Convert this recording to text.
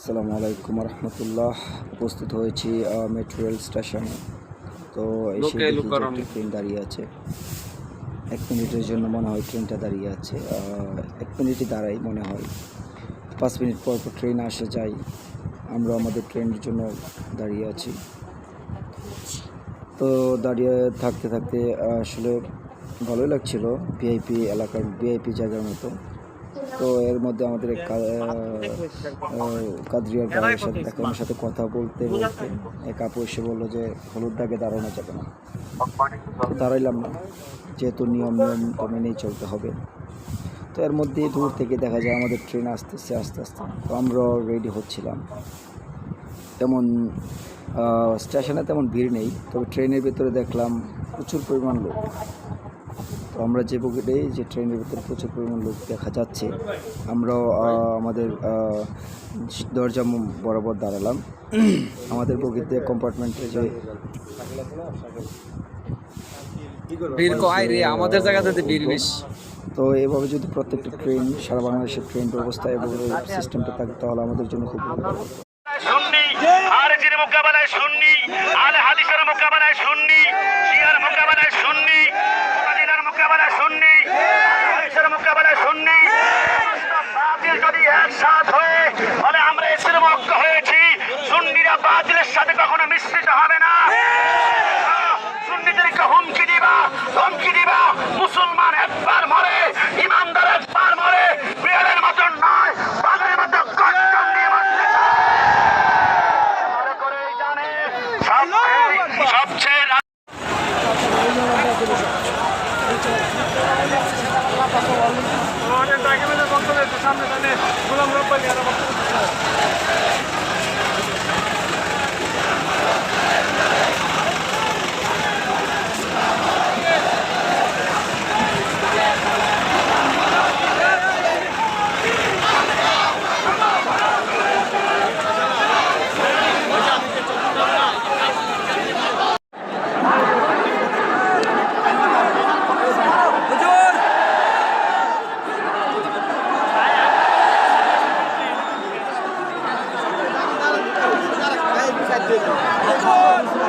আসসালামু আলাইকুম রহমতুল্লাহ। উপস্থিত হয়েছি মেট্রো রেল স্টেশনে। তো এসে দেখি যে একটি ট্রেন দাঁড়িয়ে আছে। 1 মিনিটের জন্য মনে হয় ট্রেনটা দাঁড়িয়ে আছে। 1 মিনিটই দাঁড়াই মনে হয়, 5 মিনিট পর পর ট্রেন আসে যায়। আমরা আমাদের ট্রেনের জন্য দাঁড়িয়ে আছি। তো দাঁড়িয়ে থাকতে থাকতে আসলে ভালোই লাগছিল, ভিআইপি এলাকার ভিআইপি জায়গার মতো। তো এর মধ্যে আমাদের কাদরিয়ার ভাইয়ের সাথে ওনার সাথে কথা বলতে বলতে এক আপু এসে বললো যে হলুদ দাগে দাঁড়ানো যাবে না। তো দাঁড়াইলাম না, যেহেতু নিয়ম তো মেনেই চলতে হবে। তো এর মধ্যে দূর থেকে দেখা যায় আমাদের ট্রেন আসতেছে আস্তে আস্তে। তো আমরা রেডি হচ্ছিলাম। তেমন স্টেশনে তেমন ভিড় নেই, তবে ট্রেনের ভেতরে দেখলাম প্রচুর পরিমাণ লোক। তো আমরা যে বগিতে যে ট্রেনের ভিতরে প্রচুর পরিমাণ লোক দেখা যাচ্ছে, আমরাও আমাদের দরজা বরাবর দাঁড়ালাম। আমাদের বগিতে কম্পার্টমেন্টে যে আমাদের জায়গাতে ভিড় বেশি। তো এভাবে যদি প্রত্যেকটা ট্রেন সারা বাংলাদেশের ট্রেন ব্যবস্থা এবং সিস্টেমটা থাকে তাহলে আমাদের জন্য খুব ভালো হবে। সাথে কখনো মিশ্রিত হবে না। সুন্নিদেরকে হুমকি দিবা মুসলমান একবার মরে, ইমানদার একবার মরে, বিড়ালের মতন নয়, বাঘের মতো গর্জন দিয়ে মরতে ভালো করে জানে। সবচেয়ে সামনে গোলাম রব্বানি আর Come on!